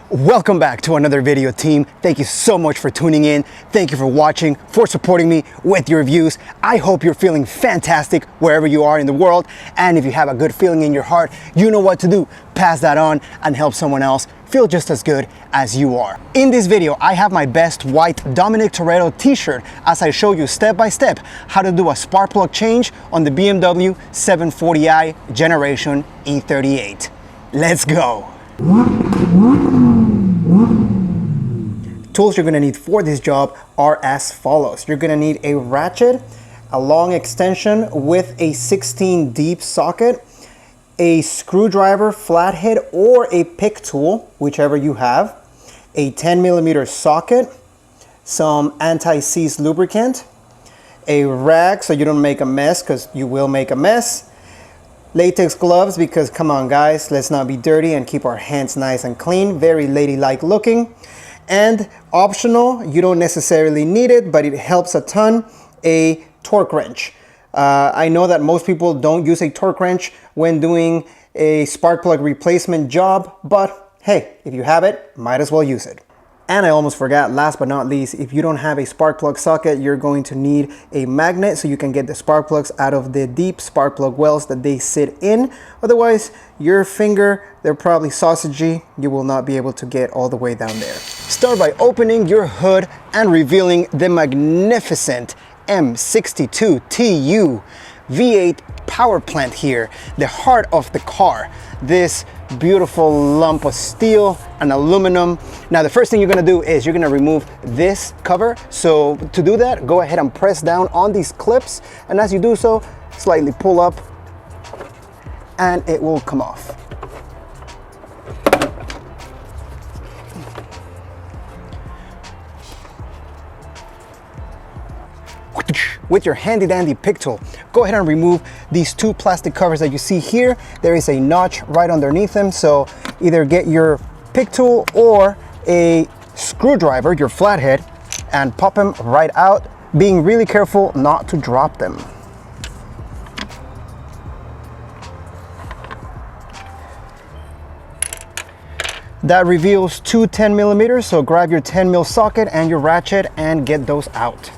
Welcome back to another video, team. Thank you so much for tuning in. Thank you for watching, for supporting me with your views. I hope you're feeling fantastic wherever you are in the world. And if you have a good feeling in your heart, you know what to do. Pass that on and help someone else feel just as good as you are. In this video, I have my best white Dominic Toretto t-shirt as I show you step by step how to do a spark plug change on the BMW 740i Generation E38. Let's go. Tools you're going to need for this job are as follows. You're going to need a ratchet, a long extension with a 16 deep socket, a screwdriver, flathead, or a pick tool, whichever you have, a 10mm socket, some Antiseize lubricant, a rag so you don't make a mess, because you will make a mess, latex gloves, because come on guys, let's not be dirty and keep our hands nice and clean, very ladylike looking. And optional, you don't necessarily need it, but it helps a ton, a torque wrench. I know that most people don't use a torque wrench when doing a spark plug replacement job, but hey, if you have it, might as well use it. And I almost forgot, last but not least, if you don't have a spark plug socket, you're going to need a magnet so you can get the spark plugs out of the deep spark plug wells that they sit in. Otherwise, your finger, they're probably sausagey. You will not be able to get all the way down there. Start by opening your hood and revealing the magnificent M62TU V8 power plant here, the heart of the car. This beautiful lump of steel and aluminum. Now the first thing you're going to do is you're going to remove this cover. So to do that, go ahead and press down on these clips, and as you do so, slightly pull up and it will come off. With your handy dandy pick tool, go ahead and remove these two plastic covers that you see here. There is a notch right underneath them, so either get your pick tool or a screwdriver, your flathead, and pop them right out, being really careful not to drop them. That reveals two 10mm, so grab your 10mm socket and your ratchet and get those out.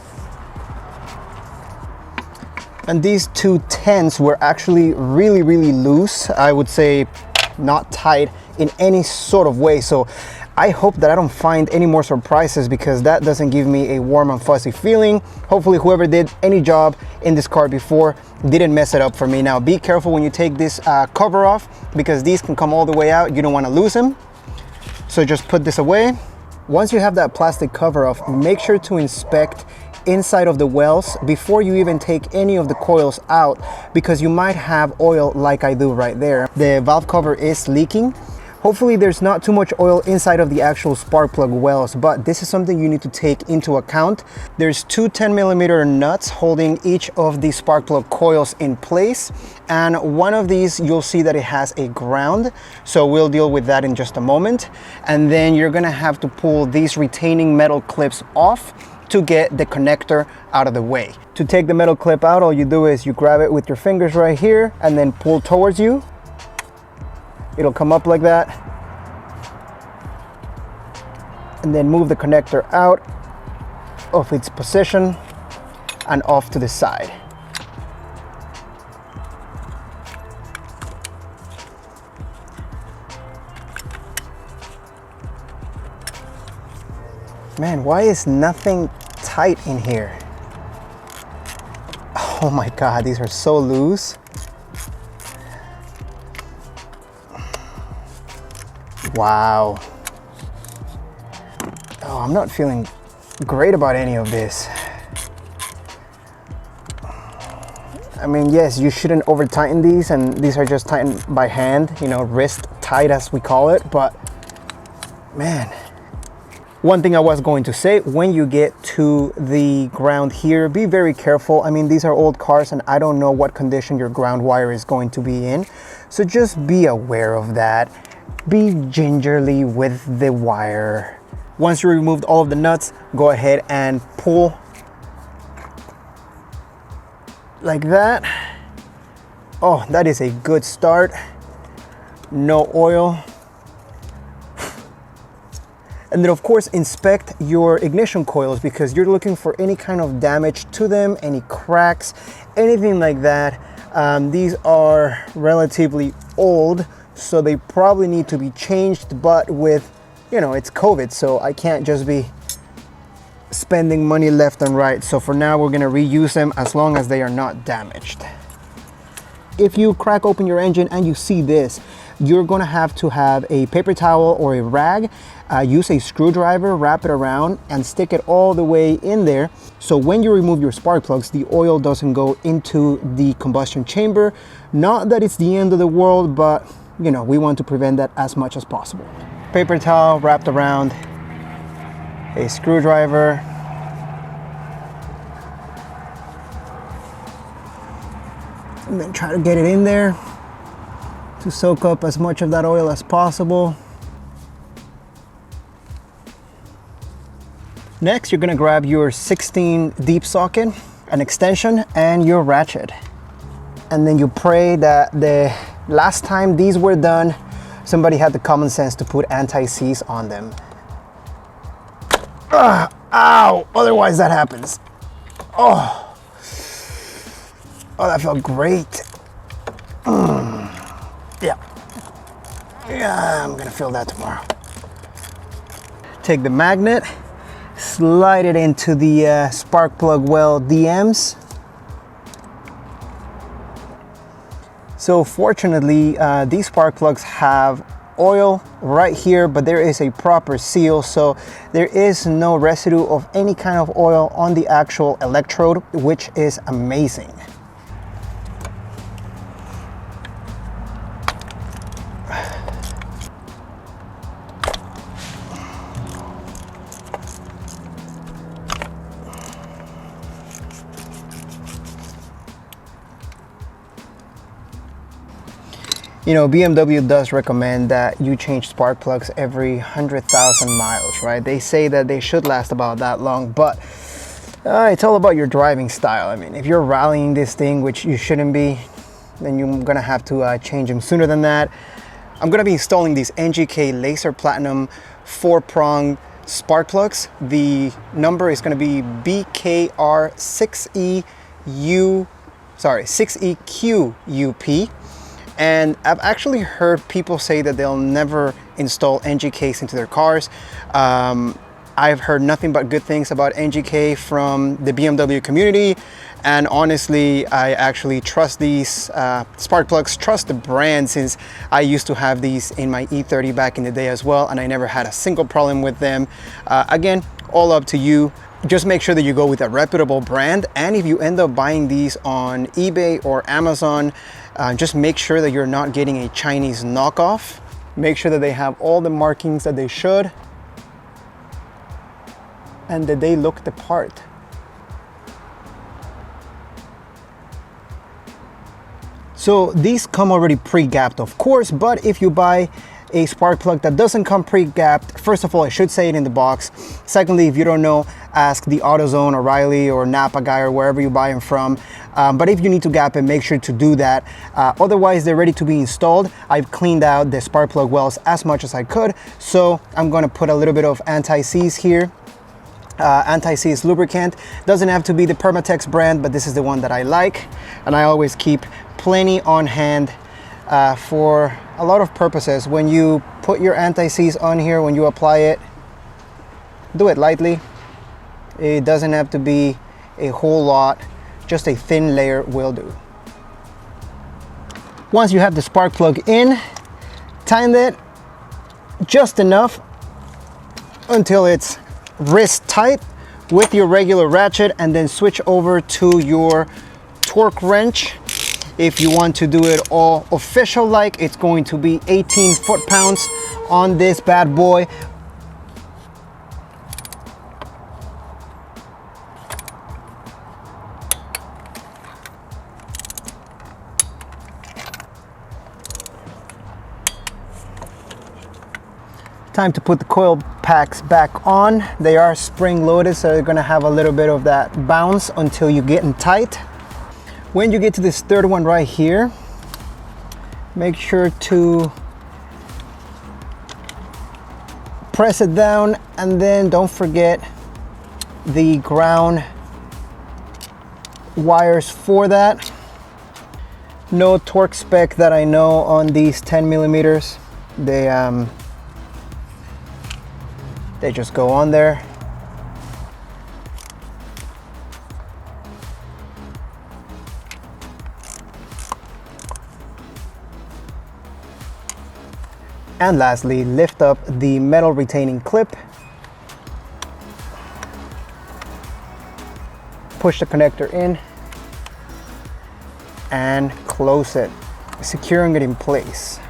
And these two 10s were actually really loose. I would say not tight in any sort of way. So I hope that I don't find any more surprises, because that doesn't give me a warm and fuzzy feeling. Hopefully whoever did any job in this car before didn't mess it up for me. Now be careful when you take this cover off, because these can come all the way out. You don't want to lose them. So just put this away. Once you have that plastic cover off, make sure to inspect inside of the wells before you even take any of the coils out, because you might have oil like I do right there. The valve cover is leaking. Hopefully there's not too much oil inside of the actual spark plug wells, but this is something you need to take into account. There's two 10mm nuts holding each of the spark plug coils in place, and one of these you'll see that it has a ground, so we'll deal with that in just a moment. And then you're gonna have to pull these retaining metal clips off to get the connector out of the way. To take the metal clip out, all you do is you grab it with your fingers right here and then pull towards you. It'll come up like that. And then move the connector out of its position and off to the side. Man, why is nothing tight in here? Oh my God, these are so loose. Wow. Oh, I'm not feeling great about any of this. I mean, yes, you shouldn't over tighten these, and these are just tightened by hand, you know, wrist tight as we call it, but man. One thing I was going to say, when you get to the ground here, be very careful. I mean, these are old cars and I don't know what condition your ground wire is going to be in. So just be aware of that. Be gingerly with the wire. Once you removed all of the nuts, go ahead and pull like that. Oh, that is a good start. No oil. And then of course, inspect your ignition coils because you're looking for any kind of damage to them, any cracks, anything like that. These are relatively old, so they probably need to be changed, but with, you know, it's COVID, so I can't just be spending money left and right. So for now, we're gonna reuse them as long as they are not damaged. If you crack open your engine and you see this, you're gonna have to have a paper towel or a rag, use a screwdriver, wrap it around and stick it all the way in there. So when you remove your spark plugs, the oil doesn't go into the combustion chamber. Not that it's the end of the world, but you know, we want to prevent that as much as possible. Paper towel wrapped around a screwdriver. And then try to get it in there to soak up as much of that oil as possible. Next, you're gonna grab your 16 deep socket, an extension, and your ratchet. And then you pray that the last time these were done, somebody had the common sense to put anti-seize on them. Ow, otherwise that happens. Oh, that felt great. Yeah, I'm gonna feel that tomorrow. Take the magnet, slide it into the spark plug well DMs. So fortunately, these spark plugs have oil right here, but there is a proper seal, so there is no residue of any kind of oil on the actual electrode, which is amazing. You know, BMW does recommend that you change spark plugs every 100,000 miles, right? They say that they should last about that long, but it's all about your driving style. I mean, if you're rallying this thing, which you shouldn't be, then you're gonna have to change them sooner than that. I'm gonna be installing these NGK Laser Platinum 4-prong spark plugs. The number is gonna be BKR6EQUP. And I've actually heard people say that they'll never install NGKs into their cars. I've heard nothing but good things about NGK from the BMW community. And honestly, I actually trust these spark plugs, trust the brand, since I used to have these in my E30 back in the day as well, and I never had a single problem with them. Again, all up to you. Just make sure that you go with a reputable brand, and if you end up buying these on eBay or Amazon, just make sure that you're not getting a Chinese knockoff. Make sure that they have all the markings that they should and that they look the part. So these come already pre-gapped, of course, but if you buy a spark plug that doesn't come pre-gapped, first of all, I should say it in the box. Secondly, if you don't know, ask the AutoZone, O'Reilly, or Napa guy, or wherever you buy them from. But if you need to gap it, make sure to do that. Otherwise, they're ready to be installed. I've cleaned out the spark plug wells as much as I could, so I'm gonna put a little bit of Antiseize here. Antiseize lubricant. Doesn't have to be the Permatex brand, but this is the one that I like, and I always keep plenty on hand for a lot of purposes. When you put your Antiseize on here, when you apply it, do it lightly. It doesn't have to be a whole lot, just a thin layer will do. Once you have the spark plug in, tighten it just enough until it's wrist tight with your regular ratchet, and then switch over to your torque wrench. If you want to do it all official like, it's going to be 18 foot-pounds on this bad boy. Time to put the coil packs back on. They are spring loaded, so they're gonna have a little bit of that bounce until you get in tight. When you get to this third one right here, make sure to press it down, and then don't forget the ground wires for that. No torque spec that I know on these 10 millimeters. They just go on there. And lastly, lift up the metal retaining clip. Push the connector in and close it, securing it in place.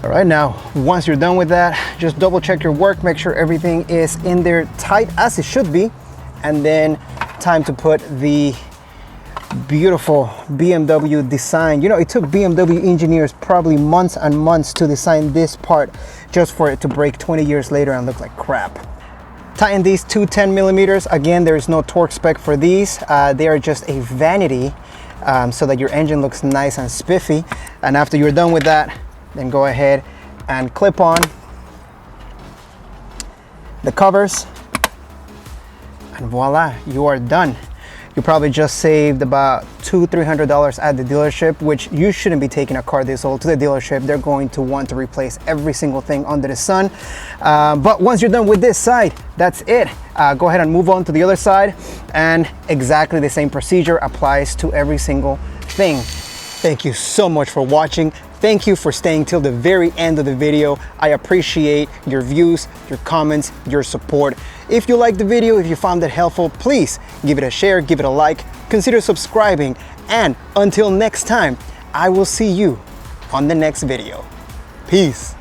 All right, now, once you're done with that, just double check your work, make sure everything is in there tight as it should be, and then time to put the beautiful BMW design. You know, it took BMW engineers probably months and months to design this part just for it to break 20 years later and look like crap. Tighten these two 10 millimeters. Again, there is no torque spec for these. They are just a vanity so that your engine looks nice and spiffy. And after you're done with that, then go ahead and clip on the covers, and voila, you are done. You probably just saved about $200–300 at the dealership, which you shouldn't be taking a car this old to the dealership. They're going to want to replace every single thing under the sun. But once you're done with this side, that's it. Go ahead and move on to the other side, and exactly the same procedure applies to every single thing. Thank you so much for watching. Thank you for staying till the very end of the video. I appreciate your views, your comments, your support. If you liked the video, if you found it helpful, please give it a share, give it a like, consider subscribing, and until next time, I will see you on the next video. Peace.